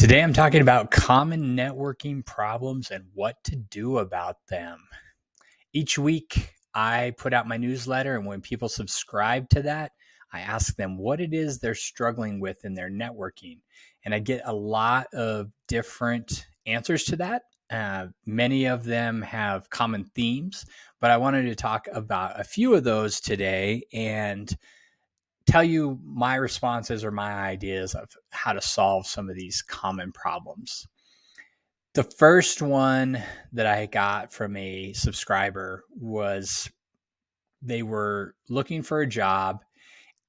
Today, I'm talking about common networking problems and what to do about them. Each week, I put out my newsletter, and when people subscribe to that, I ask them what it is they're struggling with in their networking. And I get a lot of different answers to that. Many of them have common themes, but I wanted to talk about a few of those today and tell you my responses or my ideas of how to solve some of these common problems. The first one that I got from a subscriber was they were looking for a job,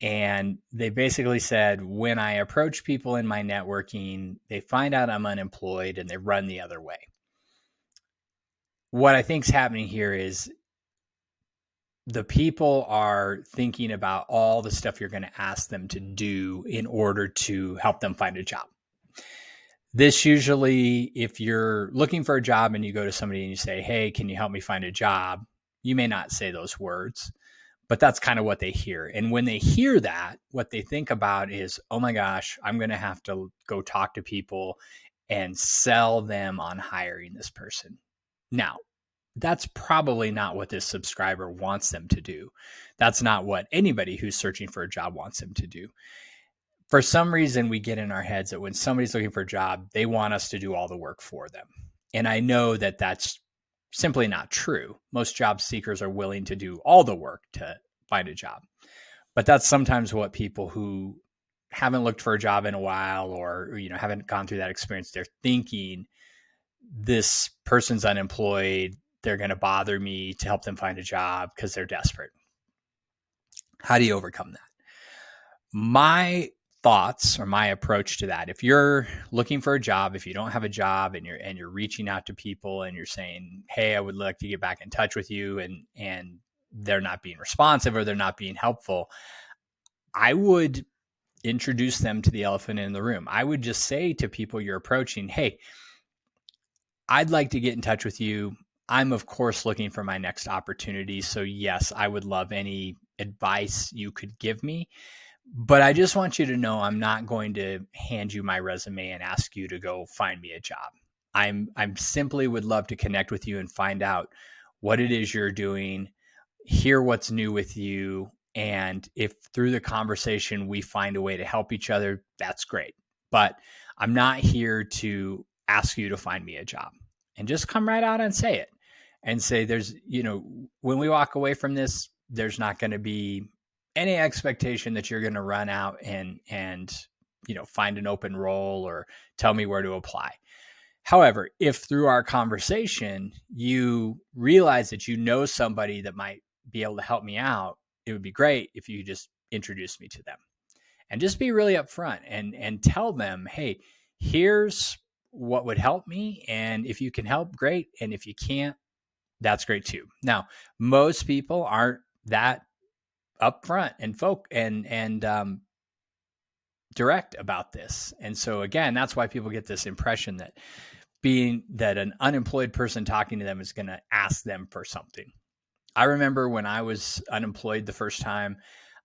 and they basically said, when I approach people in my networking, they find out I'm unemployed and they run the other way. What I think is happening here is the people are thinking about all the stuff you're going to ask them to do in order to help them find a job. This usually, if you're looking for a job and you go to somebody and you say, hey, can you help me find a job? You may not say those words, but that's kind of what they hear. And when they hear that, what they think about is, oh my gosh, I'm going to have to go talk to people and sell them on hiring this person. Now, that's probably not what this subscriber wants them to do. That's not what anybody who's searching for a job wants them to do. For some reason, we get in our heads that when somebody's looking for a job, they want us to do all the work for them. And I know that that's simply not true. Most job seekers are willing to do all the work to find a job. But that's sometimes what people who haven't looked for a job in a while or haven't gone through that experience, they're thinking, this person's unemployed, they're going to bother me to help them find a job because they're desperate. How do you overcome that? My thoughts or my approach to that, if you're looking for a job, if you don't have a job and you're reaching out to people and you're saying, hey, I would like to get back in touch with you, and they're not being responsive or they're not being helpful, I would introduce them to the elephant in the room. I would just say to people you're approaching, hey, I'd like to get in touch with you. I'm, of course, looking for my next opportunity. So yes, I would love any advice you could give me. But I just want you to know I'm not going to hand you my resume and ask you to go find me a job. I'm simply would love to connect with you and find out what it is you're doing, hear what's new with you. And if through the conversation we find a way to help each other, that's great. But I'm not here to ask you to find me a job. And just come right out and say it. And say there's, when we walk away from this, there's not going to be any expectation that you're going to run out and find an open role or tell me where to apply. However, if through our conversation you realize that you know somebody that might be able to help me out, it would be great if you just introduce me to them. And just be really upfront and tell them, hey, here's what would help me. And if you can help, great. And if you can't, that's great too. Now, most people aren't that upfront and direct about this. And so again, that's why people get this impression that an unemployed person talking to them is going to ask them for something. I remember when I was unemployed the first time,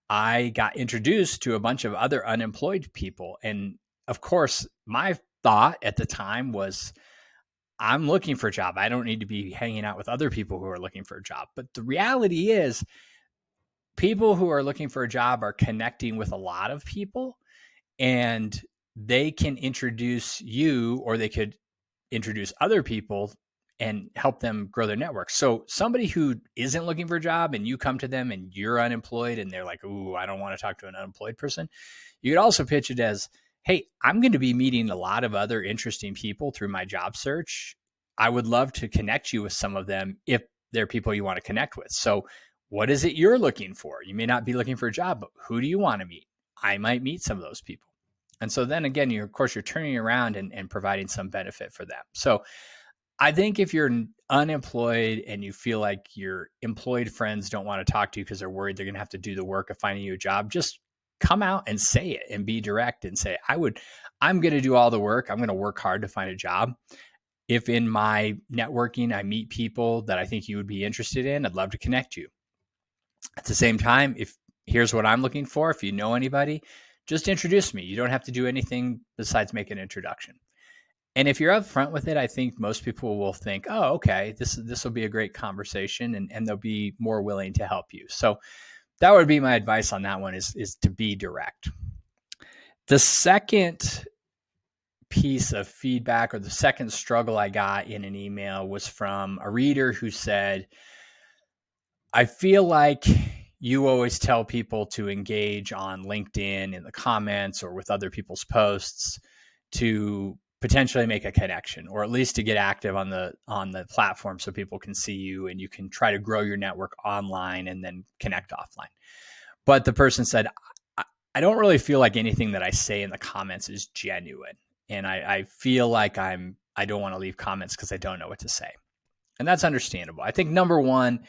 I got introduced to a bunch of other unemployed people. And of course, my thought at the time was, I'm looking for a job. I don't need to be hanging out with other people who are looking for a job. But the reality is, people who are looking for a job are connecting with a lot of people, and they can introduce you, or they could introduce other people and help them grow their network. So somebody who isn't looking for a job and you come to them and you're unemployed and they're like, ooh, I don't want to talk to an unemployed person. You could also pitch it as, hey, I'm going to be meeting a lot of other interesting people through my job search. I would love to connect you with some of them if they're people you want to connect with. So what is it you're looking for? You may not be looking for a job, but who do you want to meet? I might meet some of those people. And so then again, you're turning around and providing some benefit for them. So I think if you're unemployed and you feel like your employed friends don't want to talk to you because they're worried they're going to have to do the work of finding you a job, just come out and say it and be direct and say, I'm going to do all the work. I'm going to work hard to find a job. If in my networking, I meet people that I think you would be interested in, I'd love to connect you. At the same time, here's what I'm looking for. If you know anybody, just introduce me. You don't have to do anything besides make an introduction. And if you're upfront with it, I think most people will think, oh, okay, this will be a great conversation, and they'll be more willing to help you. So that would be my advice on that one is to be direct. The second piece of feedback, or the second struggle I got in an email, was from a reader who said, I feel like you always tell people to engage on LinkedIn in the comments or with other people's posts to potentially make a connection, or at least to get active on the platform so people can see you and you can try to grow your network online and then connect offline. But the person said, I don't really feel like anything that I say in the comments is genuine. And I feel like I don't want to leave comments because I don't know what to say. And that's understandable. I think number one,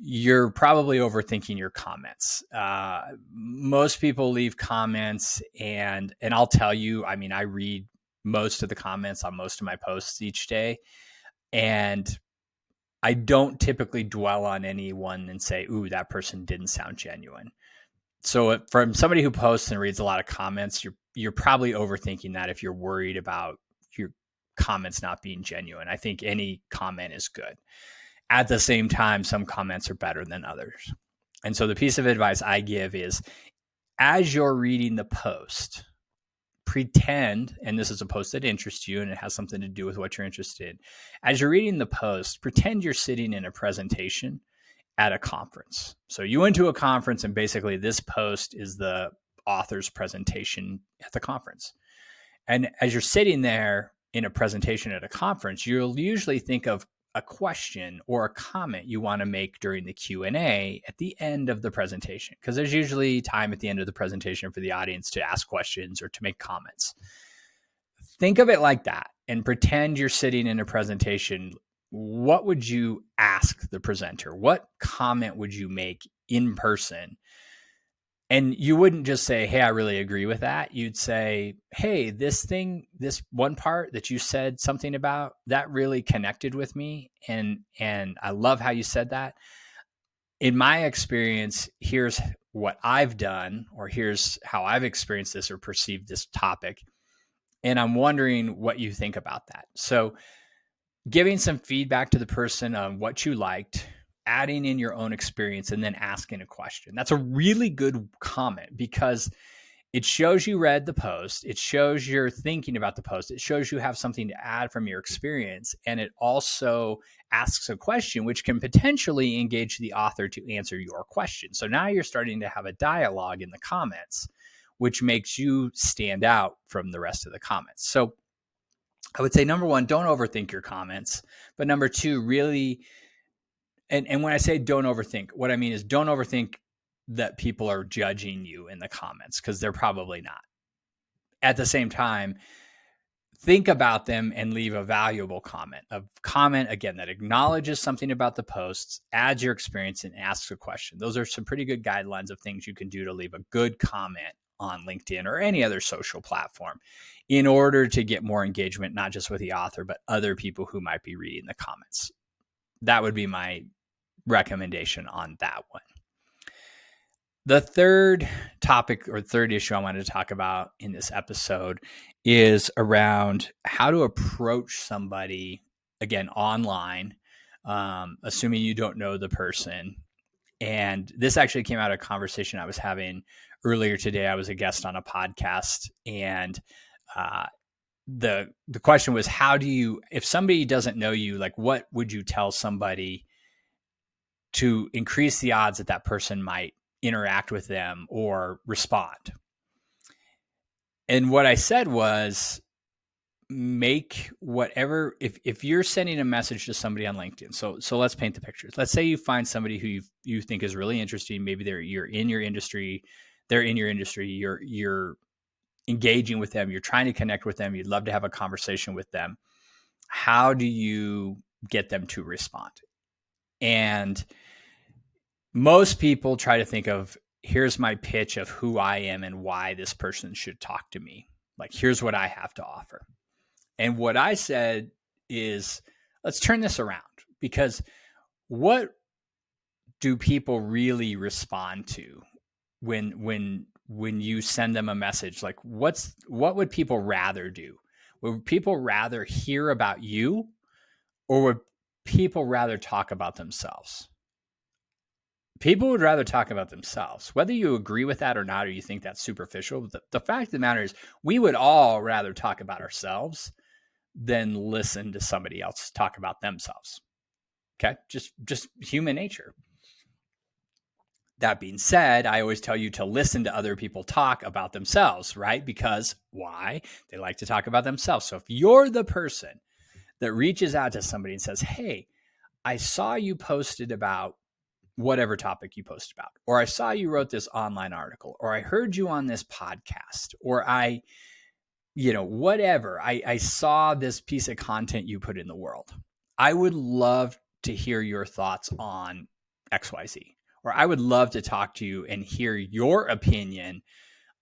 you're probably overthinking your comments. Most people leave comments, and I'll tell you, I mean, I read most of the comments on most of my posts each day, and I don't typically dwell on anyone and say, ooh, that person didn't sound genuine. So from somebody who posts and reads a lot of comments, you're probably overthinking that if you're worried about your comments not being genuine. I think any comment is good. At the same time, some comments are better than others. And so the piece of advice I give is, as you're reading the post, pretend, and this is a post that interests you and it has something to do with what you're interested in. As you're reading the post, pretend you're sitting in a presentation at a conference. So you went to a conference, and basically this post is the author's presentation at the conference. And as you're sitting there in a presentation at a conference, you'll usually think of a question or a comment you want to make during the Q&A at the end of the presentation, because there's usually time at the end of the presentation for the audience to ask questions or to make comments. Think of it like that and pretend you're sitting in a presentation. What would you ask the presenter? What comment would you make in person? And you wouldn't just say, hey, I really agree with that. You'd say, hey, this one part that you said something about, that really connected with me. And I love how you said that. In my experience, here's what I've done, or here's how I've experienced this or perceived this topic. And I'm wondering what you think about that. So giving some feedback to the person on what you liked, adding in your own experience, and then asking a question. That's a really good comment, because it shows you read the post. It shows you're thinking about the post. It shows you have something to add from your experience. And it also asks a question, which can potentially engage the author to answer your question. So now you're starting to have a dialogue in the comments, which makes you stand out from the rest of the comments. So I would say, number one, don't overthink your comments. But number two, really, and when I say don't overthink, what I mean is don't overthink that people are judging you in the comments, because they're probably not. At the same time, think about them and leave a valuable comment. A comment, again, that acknowledges something about the posts, adds your experience, and asks a question. Those are some pretty good guidelines of things you can do to leave a good comment on LinkedIn or any other social platform in order to get more engagement, not just with the author, but other people who might be reading the comments. That would be my recommendation on that one. The third topic, or third issue I wanted to talk about in this episode, is around how to approach somebody, again, online, assuming you don't know the person. And this actually came out of a conversation I was having earlier today. I was a guest on a podcast, and the question was, how do you, if somebody doesn't know you, like, what would you tell somebody to increase the odds that that person might interact with them or respond? And what I said was, make whatever, if you're sending a message to somebody on LinkedIn, so let's paint the pictures. Let's say you find somebody who you think is really interesting. Maybe you're in your industry, they're in your industry, you're engaging with them, you're trying to connect with them, you'd love to have a conversation with them. How do you get them to respond? And most people try to think of, here's my pitch of who I am and why this person should talk to me. Like, here's what I have to offer. And what I said is, let's turn this around, because what do people really respond to when you send them a message? Like, what would people rather do? Would people rather hear about you, or would people rather talk about themselves? People would rather talk about themselves. Whether you agree with that or not, or you think that's superficial, the fact of the matter is we would all rather talk about ourselves than listen to somebody else talk about themselves. Okay? Just human nature. That being said, I always tell you to listen to other people talk about themselves, right? Because why? They like to talk about themselves. So if you're the person that reaches out to somebody and says, hey, I saw you posted about whatever topic you post about, or I saw you wrote this online article, or I heard you on this podcast, or whatever, I saw this piece of content you put in the world. I would love to hear your thoughts on XYZ, or I would love to talk to you and hear your opinion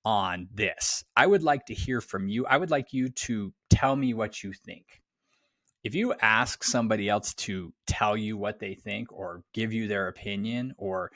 on this. I would like to hear from you. I would like you to tell me what you think. If you ask somebody else to tell you what they think or give you their opinion or,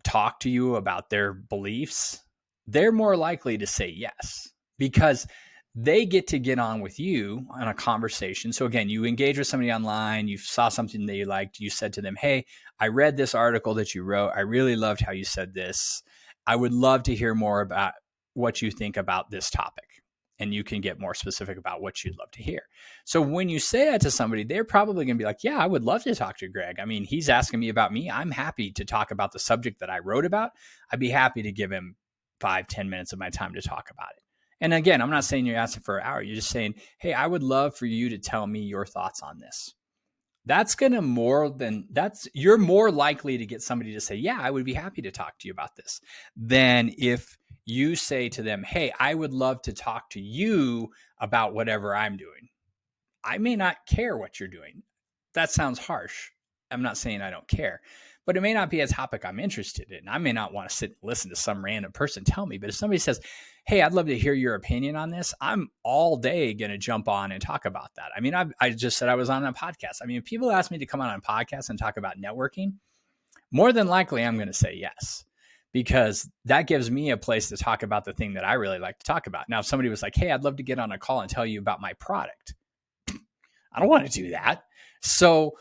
talk to you about their beliefs, they're more likely to say yes because they get on with you on a conversation. So again, you engage with somebody online, you saw something that you liked, you said to them, hey, I read this article that you wrote. I really loved how you said this. I would love to hear more about what you think about this topic. And you can get more specific about what you'd love to hear. So when you say that to somebody, they're probably going to be like, yeah, I would love to talk to Greg. I mean, he's asking me about me. I'm happy to talk about the subject that I wrote about. I'd be happy to give him 5-10 minutes of my time to talk about it. And again, I'm not saying you're asking for an hour. You're just saying, hey, I would love for you to tell me your thoughts on this. That's going to you're more likely to get somebody to say, yeah, I would be happy to talk to you about this than if you say to them, hey, I would love to talk to you about whatever I'm doing. I may not care what you're doing. That sounds harsh. I'm not saying I don't care, but it may not be a topic I'm interested in. I may not want to sit and listen to some random person tell me, but if somebody says, hey, I'd love to hear your opinion on this, I'm all day going to jump on and talk about that. I mean, I just said I was on a podcast. I mean, if people ask me to come on a podcast and talk about networking, more than likely I'm going to say yes, because that gives me a place to talk about the thing that I really like to talk about. Now, if somebody was like, hey, I'd love to get on a call and tell you about my product, I don't want to do that. So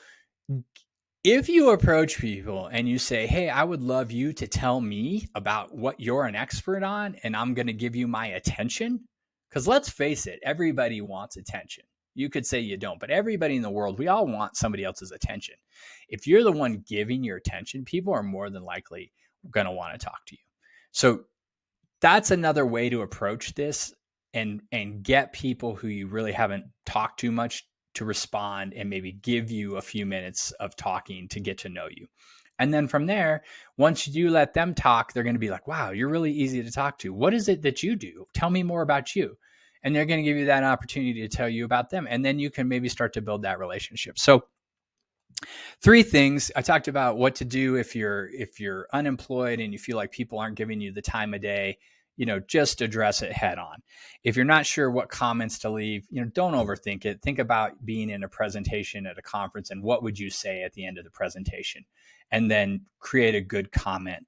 if you approach people and you say, hey, I would love you to tell me about what you're an expert on, and I'm going to give you my attention, because let's face it, everybody wants attention. You could say you don't, but everybody in the world, we all want somebody else's attention. If you're the one giving your attention, people are more than likely going to want to talk to you. So that's another way to approach this and get people who you really haven't talked to much to respond and maybe give you a few minutes of talking to get to know you. And then from there, once you let them talk, they're going to be like, wow, you're really easy to talk to. What is it that you do? Tell me more about you. And they're going to give you that opportunity to tell you about them. And then you can maybe start to build that relationship. So 3 things I talked about: what to do if you're unemployed and you feel like people aren't giving you the time of day. Just address it head on. If you're not sure what comments to leave, don't overthink it. Think about being in a presentation at a conference and what would you say at the end of the presentation, and then create a good comment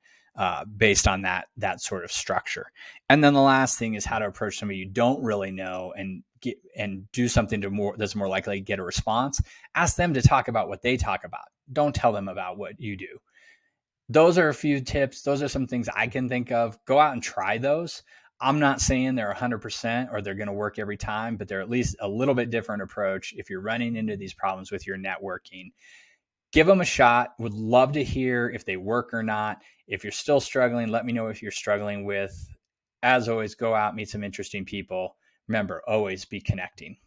based on that sort of structure. And then the last thing is how to approach somebody you don't really know and do something that's more likely to get a response. Ask them to talk about what they talk about. Don't tell them about what you do. Those are a few tips. Those are some things I can think of. Go out and try those. I'm not saying they're 100% or they're going to work every time, but they're at least a little bit different approach if you're running into these problems with your networking. Give them a shot. Would love to hear if they work or not. If you're still struggling, let me know if you're struggling with. As always, go out, meet some interesting people. Remember, always be connecting.